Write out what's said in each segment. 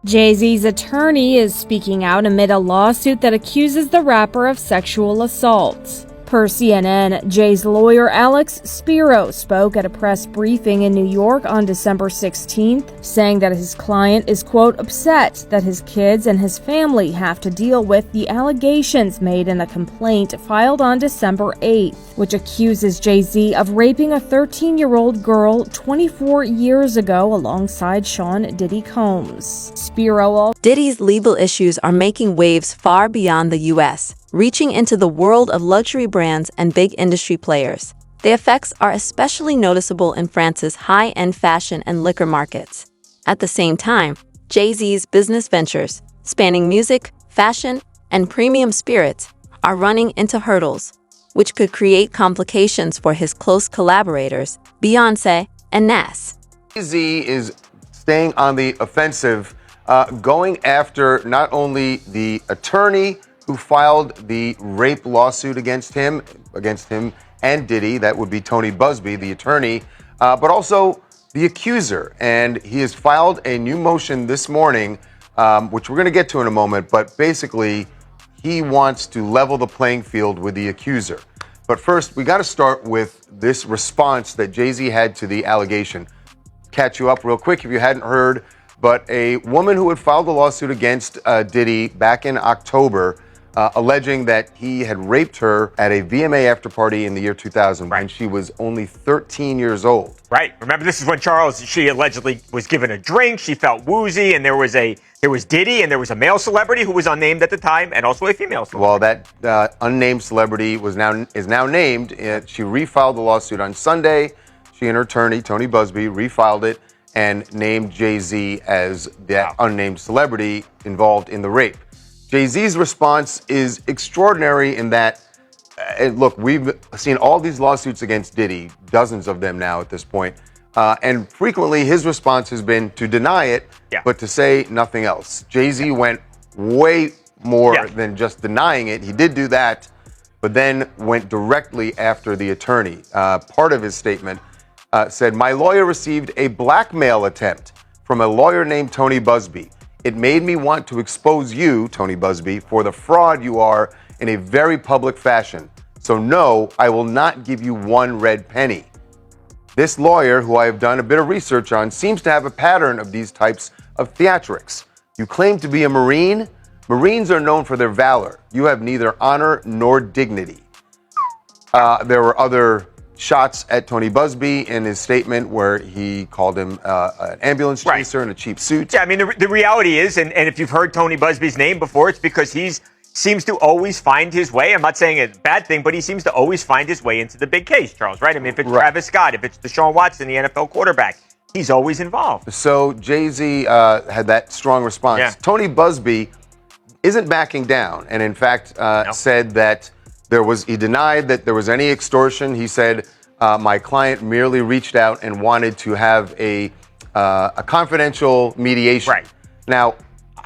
Jay Z's attorney is speaking out amid a lawsuit that accuses the rapper of sexual assault. Per CNN, Jay's lawyer Alex Spiro spoke at a press briefing in New York on December 16th, saying that his client is, quote, upset that his kids and his family have to deal with the allegations made in the complaint filed on December 8th, which accuses Jay Z of raping a 13-year-old girl 24 years ago alongside Sean Diddy Combs. Diddy's legal issues are making waves far beyond the U.S., reaching into the world of luxury brands and big industry players. The effects are especially noticeable in France's high-end fashion and liquor markets. At the same time, Jay Z's business ventures, spanning music, fashion, and premium spirits, are running into hurdles, which could create complications for his close collaborators, Beyoncé and Nas. Jay Z is staying on the offensive, going after not only the attorney who filed the rape lawsuit against him and Diddy, that would be Tony Busby, the attorney, but also the accuser. And he has filed a new motion this morning, which we're going to get to in a moment, but basically he wants to level the playing field with the accuser. But first, we got to start with this response that Jay Z had to the allegation. Catch you up real quick if you hadn't heard, but a woman who had filed a lawsuit against Diddy back in October, alleging that he had raped her at a VMA after party in the year 2000 when she was only 13 years old. Right. Remember, this is when she allegedly was given a drink. She felt woozy, and there was Diddy, and there was a male celebrity who was unnamed at the time, and also a female celebrity. Well, that unnamed celebrity is now named. She refiled the lawsuit on Sunday. She and her attorney, Tony Busby, refiled it and named Jay Z as that unnamed celebrity involved in the rape. Jay Z's response is extraordinary in that, look, we've seen all these lawsuits against Diddy, dozens of them now at this point, and frequently his response has been to deny it, but to say nothing else. Jay Z went way more than just denying it. He did do that, but then went directly after the attorney. Part of his statement said, "My lawyer received a blackmail attempt from a lawyer named Tony Busby. It made me want to expose you, Tony Busby, for the fraud you are in a very public fashion. So no, I will not give you one red penny." This lawyer, who I have done a bit of research on, seems to have a pattern of these types of theatrics. You claim to be a Marine? Marines are known for their valor. You have neither honor nor dignity. There were other shots at Tony Busby in his statement where he called him an ambulance chaser in a cheap suit. Yeah, I mean, the reality is, and if you've heard Tony Busby's name before, it's because he seems to always find his way. I'm not saying it's a bad thing, but he seems to always find his way into the big case, Charles, right? I mean, if it's Travis Scott, if it's Deshaun Watson, the NFL quarterback, he's always involved. So Jay Z had that strong response. Yeah. Tony Busby isn't backing down, and in fact said that he denied that there was any extortion. He said, my client merely reached out and wanted to have a confidential mediation. Right. Now,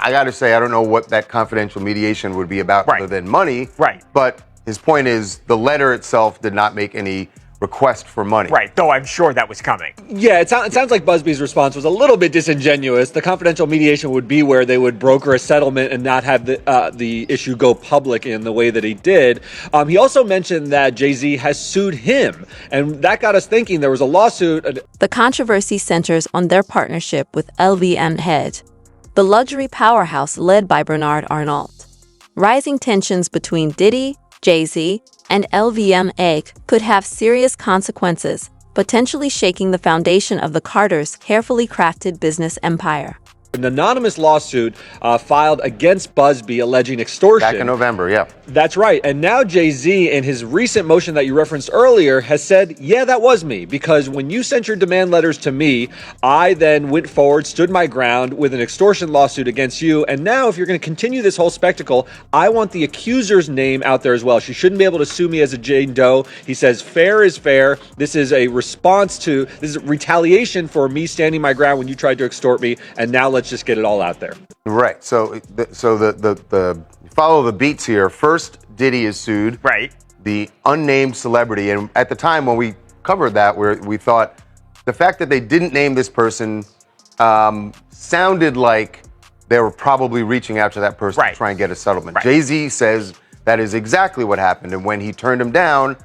I got to say, I don't know what that confidential mediation would be about other than money. Right. But his point is the letter itself did not make any request for money. Right, though I'm sure that was coming. Yeah, it sounds like Busby's response was a little bit disingenuous. The confidential mediation would be where they would broker a settlement and not have the issue go public in the way that he did. He also mentioned that Jay Z has sued him, and that got us thinking. There was a lawsuit. The controversy centers on their partnership with LVMH, the luxury powerhouse led by Bernard Arnault. Rising tensions between Diddy, Jay Z, and LVMH could have serious consequences, potentially shaking the foundation of the Carters' carefully crafted business empire. An anonymous lawsuit filed against Busby alleging extortion. Back in November, yeah. That's right. And now Jay Z, in his recent motion that you referenced earlier, has said, yeah, that was me. Because when you sent your demand letters to me, I then went forward, stood my ground with an extortion lawsuit against you. And now if you're going to continue this whole spectacle, I want the accuser's name out there as well. She shouldn't be able to sue me as a Jane Doe. He says, fair is fair. This is a response to, this is retaliation for me standing my ground when you tried to extort me. And now let's just get it all out there. Right. So the follow the beats here. First, Diddy is sued. Right. The unnamed celebrity, and at the time when we covered that, we thought the fact that they didn't name this person sounded like they were probably reaching out to that person to try and get a settlement. Jay Z says that is exactly what happened. And when he turned him down,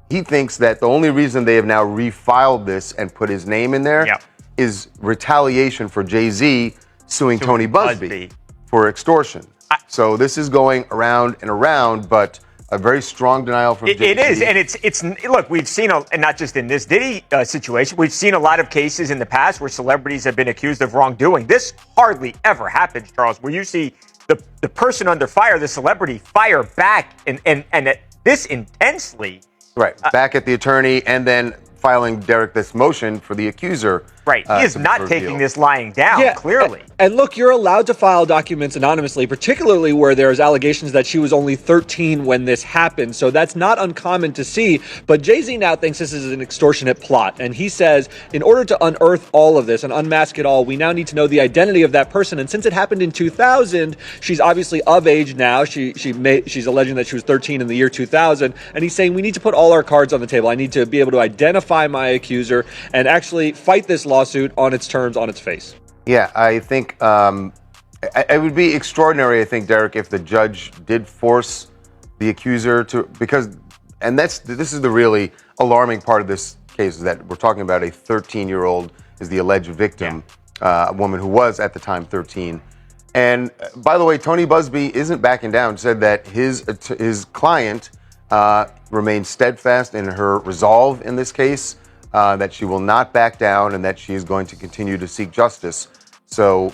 he thinks that the only reason they have now refiled this and put his name in there is retaliation for Jay Z suing Tony Busby for extortion. So this is going around and around, but a very strong denial from Jay Z. It is, and it's look, we've seen, and not just in this Diddy situation, we've seen a lot of cases in the past where celebrities have been accused of wrongdoing. This hardly ever happens, Charles, where you see the person under fire, the celebrity, fire back and this intensely. Right, back at the attorney and then filing, Derek, this motion for the accuser. Right, he is not taking this lying down, clearly. And look, you're allowed to file documents anonymously, particularly where there's allegations that she was only 13 when this happened. So that's not uncommon to see. But Jay Z now thinks this is an extortionate plot. And he says, in order to unearth all of this and unmask it all, we now need to know the identity of that person. And since it happened in 2000, she's obviously of age now. She's alleging that she was 13 in the year 2000. And he's saying we need to put all our cards on the table. I need to be able to identify my accuser and actually fight this lawsuit on its terms, on its face. Yeah, I think it would be extraordinary, I think, Derek, if the judge did force the accuser to, this is the really alarming part of this case, is that we're talking about a 13-year-old is the alleged victim, a woman who was at the time 13. And by the way, Tony Busby isn't backing down, said that his client remains steadfast in her resolve in this case, that she will not back down and that she is going to continue to seek justice. So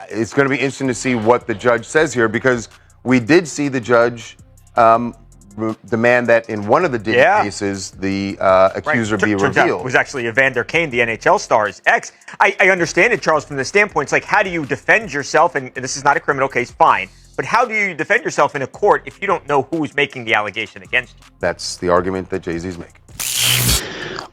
it's going to be interesting to see what the judge says here, because we did see the judge demand that in one of the Diddy cases, the accuser be revealed. It was actually Evander Kane, the NHL star's ex. I understand it, Charles, from the standpoint, it's like, how do you defend yourself? And this is not a criminal case, fine. But how do you defend yourself in a court if you don't know who's making the allegation against you? That's the argument that Jay Z's making.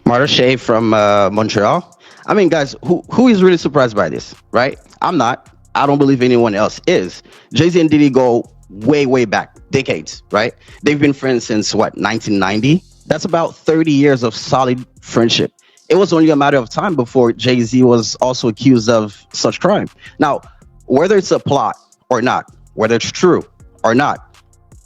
Marta from Montreal. I mean, guys, who is really surprised by this, right? I'm not. I don't believe anyone else is. Jay Z and Diddy go way, way back, decades, right? They've been friends since, 1990? That's about 30 years of solid friendship. It was only a matter of time before Jay Z was also accused of such crime. Now, whether it's a plot or not, whether it's true or not,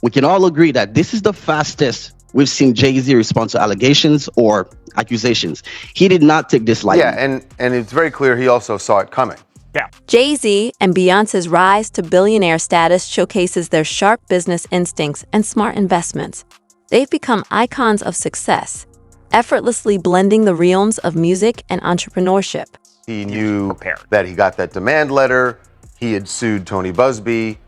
we can all agree that this is the fastest we've seen Jay Z respond to allegations or accusations. He did not take this lightly. Yeah, and it's very clear he also saw it coming. Yeah. Jay Z and Beyoncé's rise to billionaire status showcases their sharp business instincts and smart investments. They've become icons of success, effortlessly blending the realms of music and entrepreneurship. He knew that he got that demand letter. He had sued Tony Busby.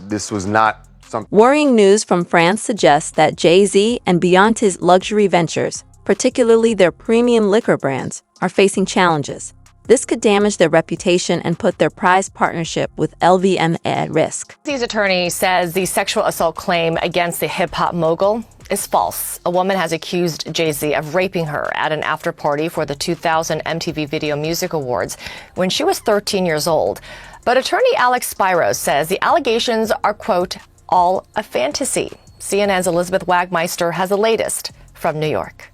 This was not something. Worrying news from France suggests that Jay Z and Beyoncé's luxury ventures, particularly their premium liquor brands, are facing challenges. This could damage their reputation and put their prized partnership with LVMH at risk. Jay Z's attorney says the sexual assault claim against the hip-hop mogul is false. A woman has accused Jay Z of raping her at an after-party for the 2000 MTV Video Music Awards when she was 13 years old. But attorney Alex Spiro says the allegations are, quote, all a fantasy. CNN's Elizabeth Wagmeister has the latest from New York.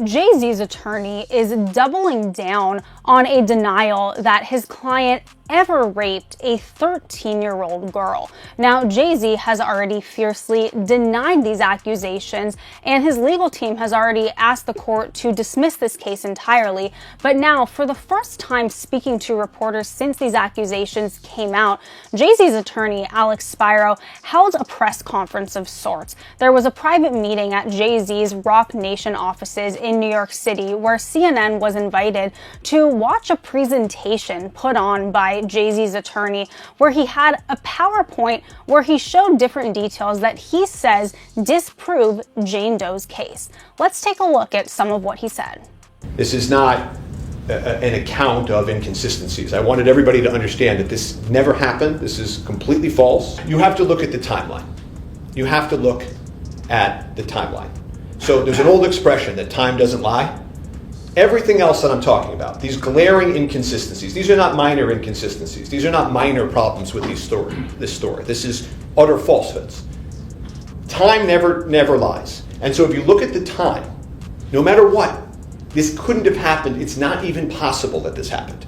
Jay Z's attorney is doubling down on a denial that his client ever raped a 13-year-old girl. Now, Jay Z has already fiercely denied these accusations, and his legal team has already asked the court to dismiss this case entirely. But now, for the first time speaking to reporters since these accusations came out, Jay Z's attorney, Alex Spiro, held a press conference of sorts. There was a private meeting at Jay Z's Rock Nation offices in New York City where CNN was invited to watch a presentation put on by Jay Z's attorney, where he had a PowerPoint where he showed different details that he says disprove Jane Doe's case. Let's take a look at some of what he said. This is not an account of inconsistencies. I wanted everybody to understand that this never happened. This is completely false. You have to look at the timeline. You have to look at the timeline. So there's an old expression that time doesn't lie. Everything else that I'm talking about, these glaring inconsistencies, these are not minor inconsistencies. These are not minor problems with this story. This is utter falsehoods. Time never lies. And so if you look at the time, no matter what, this couldn't have happened. It's not even possible that this happened.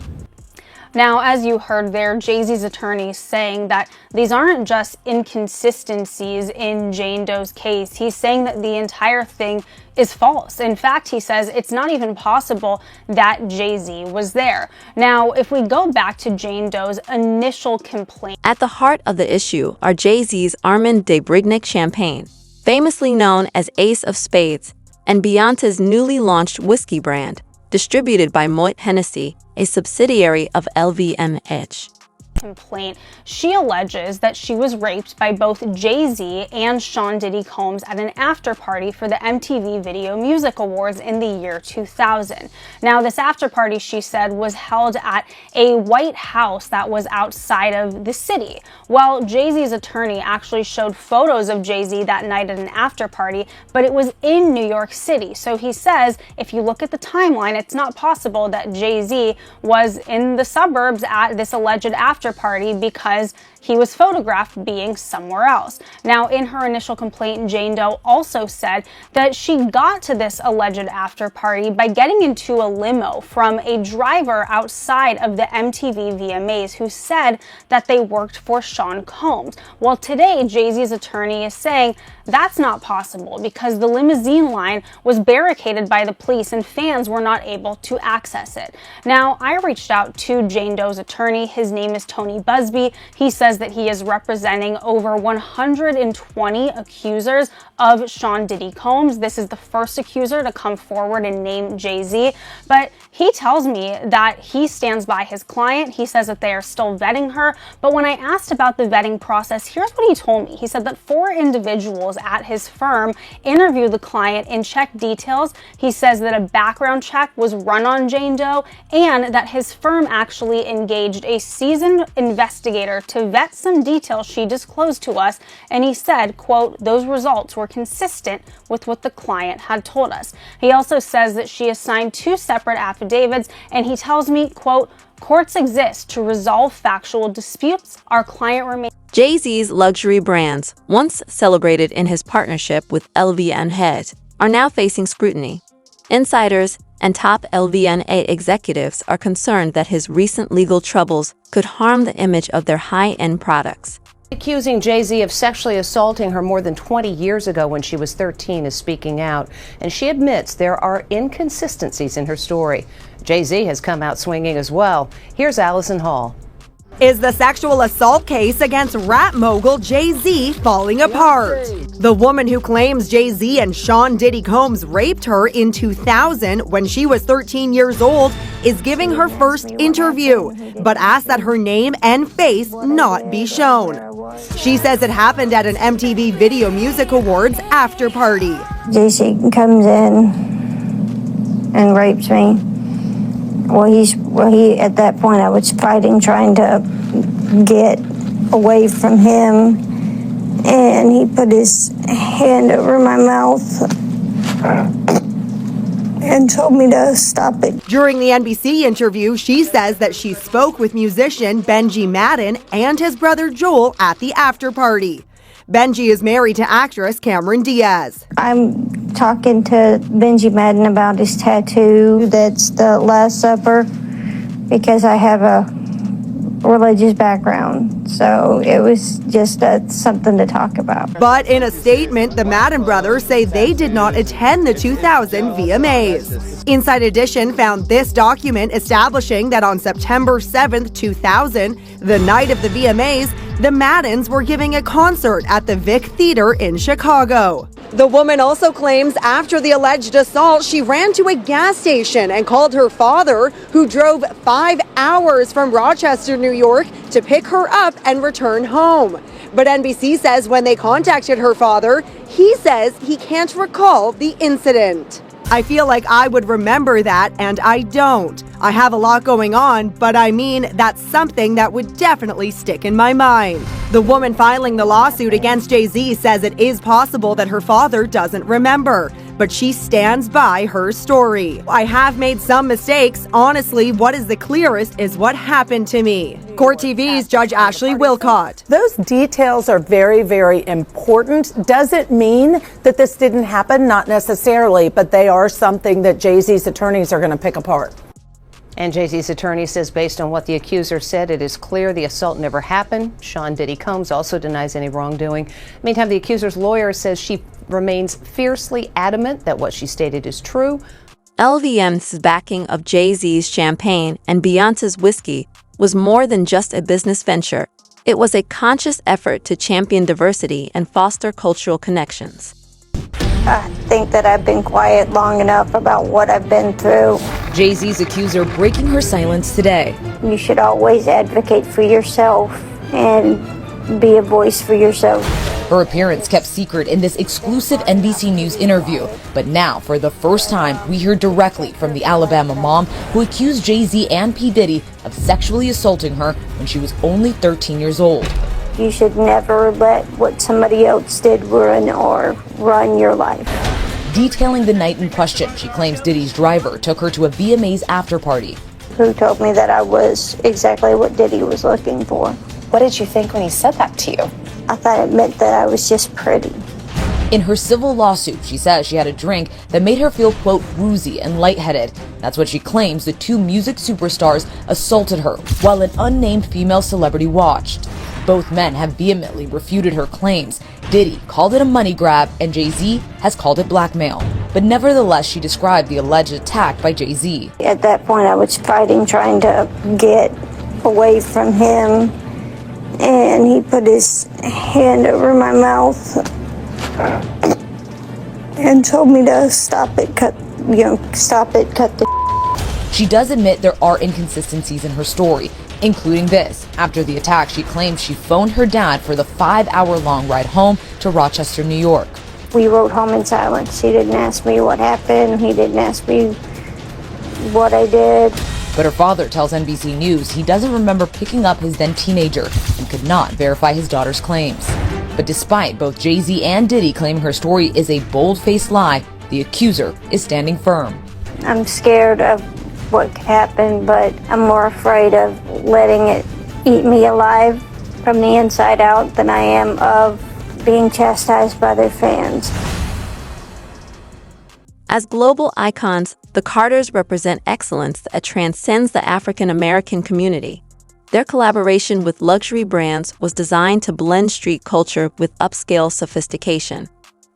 Now, as you heard there, Jay Z's attorney saying that these aren't just inconsistencies in Jane Doe's case. He's saying that the entire thing is false. In fact, he says it's not even possible that Jay Z was there. Now, if we go back to Jane Doe's initial complaint. At the heart of the issue are Jay Z's Armand de Brignac champagne, famously known as Ace of Spades, and Beyoncé's newly launched whiskey brand, distributed by Moet Hennessy, a subsidiary of LVMH. Complaint. She alleges that she was raped by both Jay Z and Sean Diddy Combs at an after party for the MTV Video Music Awards in the year 2000. Now, this after party, she said, was held at a White House that was outside of the city. Well, Jay Z's attorney actually showed photos of Jay Z that night at an after party, but it was in New York City. So he says, if you look at the timeline, it's not possible that Jay Z was in the suburbs at this alleged after party because he was photographed being somewhere else. Now, in her initial complaint, Jane Doe also said that she got to this alleged after party by getting into a limo from a driver outside of the MTV VMAs who said that they worked for Sean Combs. Well, today, Jay Z's attorney is saying that's not possible because the limousine line was barricaded by the police and fans were not able to access it. Now, I reached out to Jane Doe's attorney. His name is Tony Busby. He says that he is representing over 120 accusers of Sean Diddy Combs. This is the first accuser to come forward and name Jay Z, but he tells me that he stands by his client. He says that they are still vetting her, but when I asked about the vetting process, here's what he told me. He said that 4 individuals at his firm interviewed the client and checked details. He says that a background check was run on Jane Doe and that his firm actually engaged a seasoned investigator to vet some details she disclosed to us, and he said, quote, those results were consistent with what the client had told us. He also says that she has signed 2 separate affidavits, and he tells me, quote, courts exist to resolve factual disputes. Our client remains. Jay Z's luxury brands, once celebrated in his partnership with LVMH, are now facing scrutiny. Insiders and top LVMH executives are concerned that his recent legal troubles could harm the image of their high-end products. Accusing Jay Z of sexually assaulting her more than 20 years ago when she was 13 is speaking out, and she admits there are inconsistencies in her story. Jay Z has come out swinging as well. Here's Allison Hall. Is the sexual assault case against rap mogul Jay Z falling apart? The woman who claims Jay Z and Sean Diddy Combs raped her in 2000 when she was 13 years old is giving her first interview, but asked that her name and face not be shown. She says it happened at an MTV Video Music Awards after party. Jay Z comes in and rapes me. Well, he at that point I was fighting, trying to get away from him, and he put his hand over my mouth and told me to stop it. During the NBC interview, she says that she spoke with musician Benji Madden and his brother Joel at the after party. Benji is married to actress Cameron Diaz. I'm talking to Benji Madden about his tattoo that's the Last Supper because I have a religious background. So it was just something to talk about. But in a statement, the Madden brothers say they did not attend the 2000 VMAs. Inside Edition found this document establishing that on September 7th, 2000, the night of the VMAs, the Maddens were giving a concert at the Vic Theater in Chicago. The woman also claims after the alleged assault, she ran to a gas station and called her father, who drove 5 hours from Rochester, New York, to pick her up and return home. But NBC says when they contacted her father, he says he can't recall the incident. I feel like I would remember that, and I don't. I have a lot going on, but I mean, that's something that would definitely stick in my mind. The woman filing the lawsuit against Jay Z says it is possible that her father doesn't remember, but she stands by her story. I have made some mistakes. Honestly, what is the clearest is what happened to me. Court TV's Judge Ashley Wilcott. Those details are very, very important. Does it mean that this didn't happen? Not necessarily, but they are something that Jay Z's attorneys are going to pick apart. And Jay Z's attorney says based on what the accuser said, it is clear the assault never happened. Sean Diddy Combs also denies any wrongdoing. Meantime, the accuser's lawyer says she remains fiercely adamant that what she stated is true. LVMH's backing of Jay Z's champagne and Beyoncé's whiskey was more than just a business venture. It was a conscious effort to champion diversity and foster cultural connections. I think that I've been quiet long enough about what I've been through. Jay Z's accuser breaking her silence today. You should always advocate for yourself and be a voice for yourself. Her appearance kept secret in this exclusive NBC News interview. But now, for the first time, we hear directly from the Alabama mom who accused Jay Z and P. Diddy of sexually assaulting her when she was only 13 years old. You should never let what somebody else did ruin or run your life. Detailing the night in question, she claims Diddy's driver took her to a VMA's after party. Who told me that I was exactly what Diddy was looking for? What did you think when he said that to you? I thought it meant that I was just pretty. In her civil lawsuit, she says she had a drink that made her feel, quote, woozy and lightheaded. That's what she claims the two music superstars assaulted her while an unnamed female celebrity watched. Both men have vehemently refuted her claims. Diddy called it a money grab and Jay Z has called it blackmail. But nevertheless, she described the alleged attack by Jay Z. At that point, I was fighting, trying to get away from him. And he put his hand over my mouth and told me to stop it, cut the. She does admit there are inconsistencies in her story, including this. After the attack, she claims she phoned her dad for the 5-hour-long ride home to Rochester, New York. We rode home in silence. He didn't ask me what happened. He didn't ask me what I did. But her father tells NBC News he doesn't remember picking up his then teenager and could not verify his daughter's claims. But despite both Jay Z and Diddy claiming her story is a bold-faced lie, the accuser is standing firm. I'm scared of what could happen, but I'm more afraid of letting it eat me alive from the inside out than I am of being chastised by their fans. As global icons, the Carters represent excellence that transcends the African American community. Their collaboration with luxury brands was designed to blend street culture with upscale sophistication.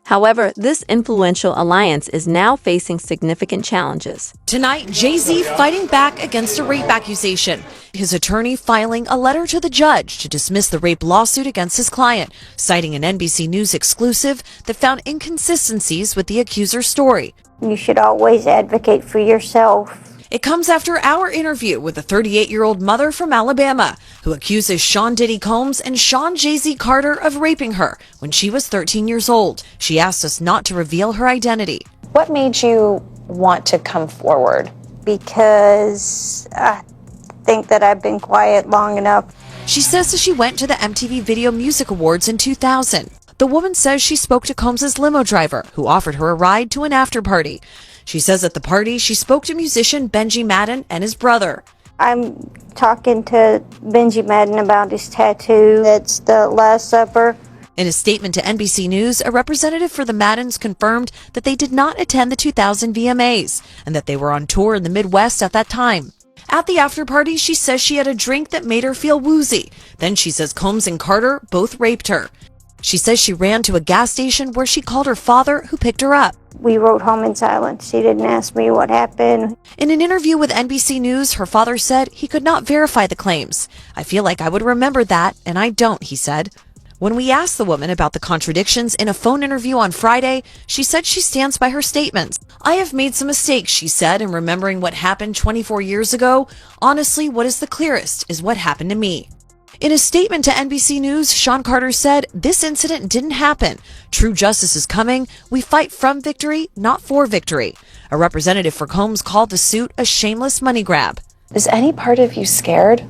However, this influential alliance is now facing significant challenges. Tonight, Jay Z fighting back against a rape accusation. His attorney filing a letter to the judge to dismiss the rape lawsuit against his client, citing an NBC News exclusive that found inconsistencies with the accuser's story. You should always advocate for yourself. It comes after our interview with a 38-year-old mother from Alabama who accuses Sean Diddy Combs and Sean Jay Z Carter of raping her when she was 13 years old. She asked us not to reveal her identity. What made you want to come forward? Because I think that I've been quiet long enough. She says that she went to the MTV Video Music Awards in 2000. The woman says she spoke to Combs' limo driver, who offered her a ride to an after-party. She says at the party, she spoke to musician Benji Madden and his brother. I'm talking to Benji Madden about his tattoo. That's the Last Supper. In a statement to NBC News, a representative for the Maddens confirmed that they did not attend the 2000 VMAs and that they were on tour in the Midwest at that time. At the after-party, she says she had a drink that made her feel woozy. Then she says Combs and Carter both raped her. She says she ran to a gas station where she called her father, who picked her up. We rode home in silence. He didn't ask me what happened. In an interview with NBC News, her father said he could not verify the claims. I feel like I would remember that, and I don't, he said. When we asked the woman about the contradictions in a phone interview on Friday, she said she stands by her statements. I have made some mistakes, she said, in remembering what happened 24 years ago. Honestly, what is the clearest is what happened to me. In a statement to NBC News, Sean Carter said, "This incident didn't happen. True justice is coming. We fight from victory, not for victory." A representative for Combs called the suit a shameless money grab. Is any part of you scared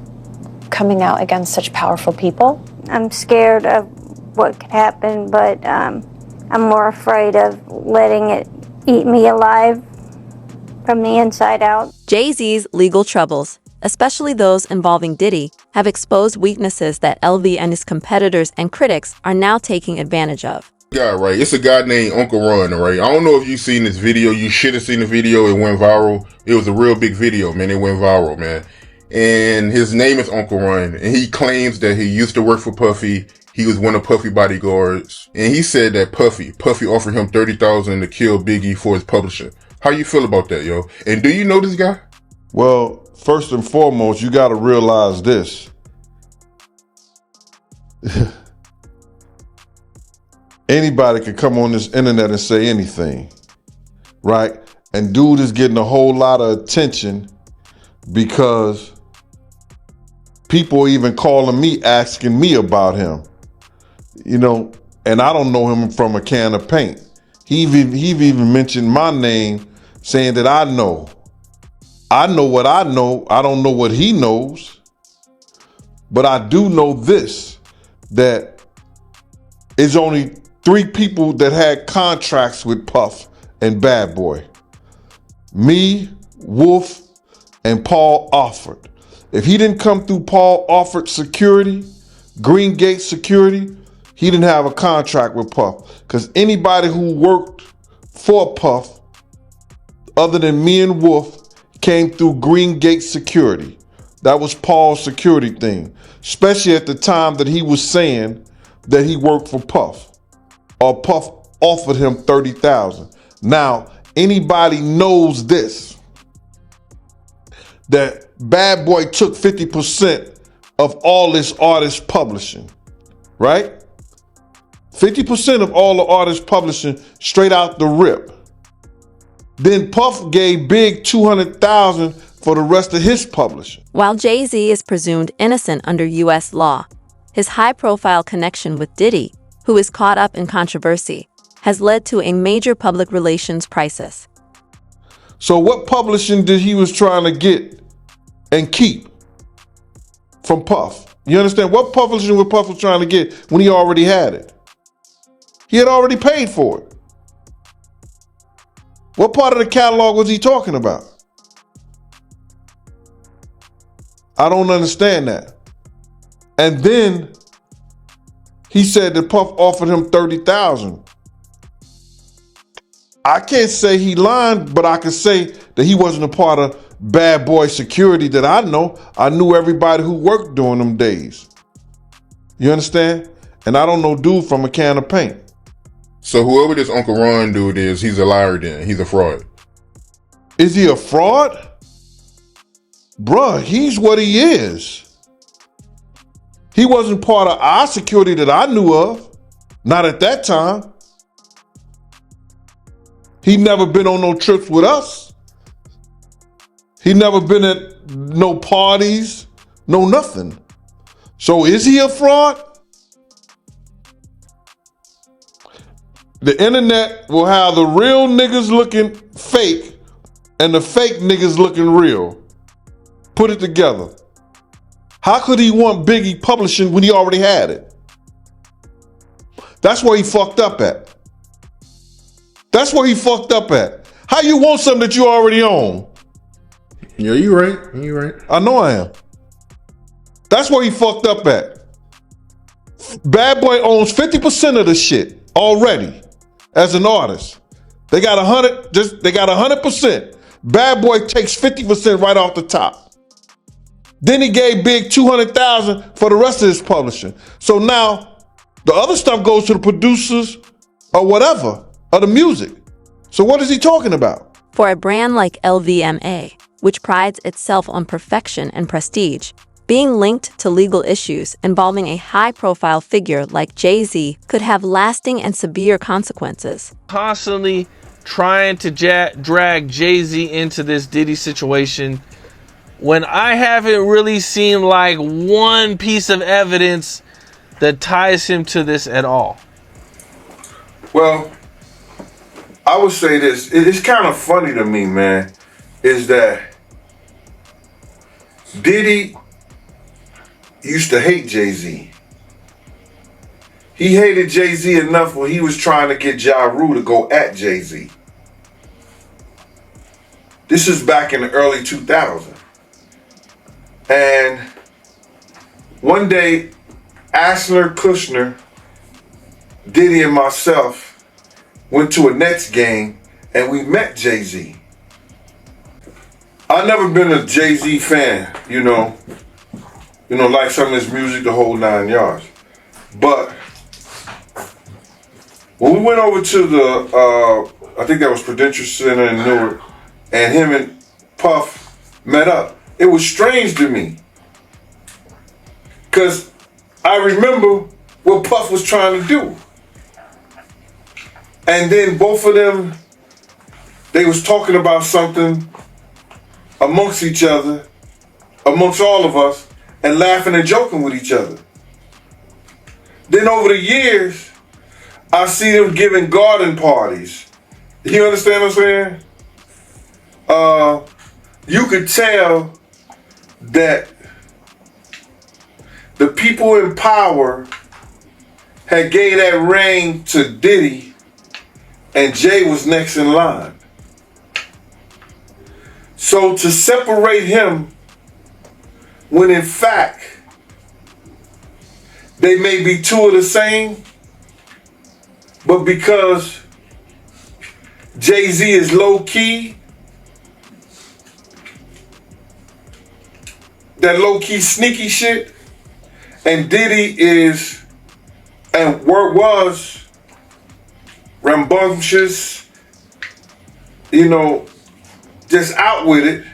coming out against such powerful people? I'm scared of what could happen, but I'm more afraid of letting it eat me alive from the inside out. Jay Z's legal troubles, especially those involving Diddy, have exposed weaknesses that LV and his competitors and critics are now taking advantage of. guy, right? It's a guy named Uncle Ron, right? I don't know if you've seen this video. You should have seen the video. It went viral. It was a real big video, man. It went viral, man. And his name is Uncle Ron. And he claims that he used to work for Puffy. He was one of Puffy bodyguards. And he said that Puffy offered him $30,000 to kill Biggie for his publishing. How you feel about that, yo? And do you know this guy? Well, first and foremost, you got to realize this. Anybody can come on this internet and say anything, right? And dude is getting a whole lot of attention because people are even calling me, asking me about him, you know, and I don't know him from a can of paint. He even mentioned my name, saying that I know what I know. I don't know what he knows, but I do know this, that it's only 3 people that had contracts with Puff and Bad Boy. Me, Wolf, and Paul Offord. If he didn't come through Paul Offord security, Green Gate security, he didn't have a contract with Puff. Because anybody who worked for Puff, other than me and Wolf, came through Green Gate security. That was Paul's security thing. Especially at the time that he was saying that he worked for Puff. Or Puff offered him $30,000. Now, anybody knows this, that Bad Boy took 50% of all this artist publishing, right? 50% of all the artist publishing straight out the rip. Then Puff gave Big $200,000 for the rest of his publishing. While Jay Z is presumed innocent under U.S. law, his high-profile connection with Diddy, who is caught up in controversy, has led to a major public relations crisis. So what publishing did he was trying to get and keep from Puff? You understand? What publishing was Puff was trying to get when he already had it? He had already paid for it. What part of the catalog was he talking about? I don't understand that. And then he said that Puff offered him $30,000. I can't say he lied, but I can say that he wasn't a part of Bad Boy security that I know. I knew everybody who worked during them days. You understand? And I don't know dude from a can of paint. So whoever this Uncle Ron dude is, he's a liar then. He's a fraud. Is he a fraud? Bruh, he's what he is. He wasn't part of our security that I knew of. Not at that time. He never been on no trips with us. He never been at no parties, no nothing. So is he a fraud? The internet will have the real niggas looking fake and the fake niggas looking real. Put it together. How could he want Biggie publishing when he already had it? That's where he fucked up at. That's where he fucked up at. How you want something that you already own? Yeah, you right. You right. I know I am. That's where he fucked up at. Bad Boy owns 50% of the shit already as an artist. They got 100%. Bad Boy takes 50% right off the top. Then he gave Big $200,000 for the rest of his publishing. So now the other stuff goes to the producers or whatever of the music. So what is he talking about? For a brand like LVMH, which prides itself on perfection and prestige, being linked to legal issues involving a high-profile figure like Jay Z could have lasting and severe consequences. Constantly trying to drag Jay Z into this Diddy situation when I haven't really seen like one piece of evidence that ties him to this at all. Well, I would say this. It's kind of funny to me, man, is that Diddy used to hate Jay Z. He hated Jay Z enough when he was trying to get Ja Rule to go at Jay Z. This is back in the early 2000s. And one day, Ashler Kushner Diddy and myself went to a Nets game and we met Jay Z. I've never been a Jay Z fan, like some of his music, the whole 9 yards. But when we went over to the, I think that was Prudential Center in Newark, and him and Puff met up, it was strange to me. Because I remember what Puff was trying to do. And then both of them, they was talking about something amongst each other, amongst all of us, and laughing and joking with each other. Then over the years, I see them giving garden parties. You understand what I'm saying? You could tell that the people in power had gave that reign to Diddy, and Jay was next in line. So to separate him, when in fact they may be two of the same, but because Jay Z is low key, that low key sneaky shit, and Diddy is and was rambunctious, just out with it.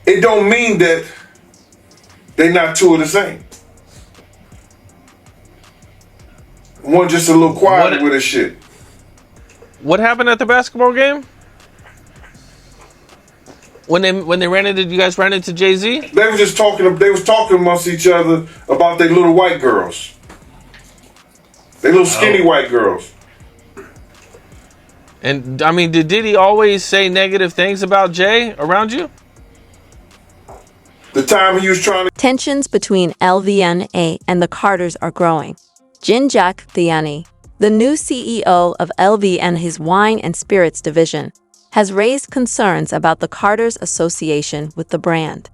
It don't mean that they not two of the same. One just a little quiet with his shit. What happened at the basketball game? When they ran into, you guys ran into Jay Z? They were just talking. They was talking amongst each other about their little white girls. They little skinny white girls. And I mean, did Diddy always say negative things about Jay around you? The time he was trying to... Tensions between LVMH and the Carters are growing. Jinjak Thiani, the new CEO of LVMH's wine and spirits division, has raised concerns about the Carters' association with the brand.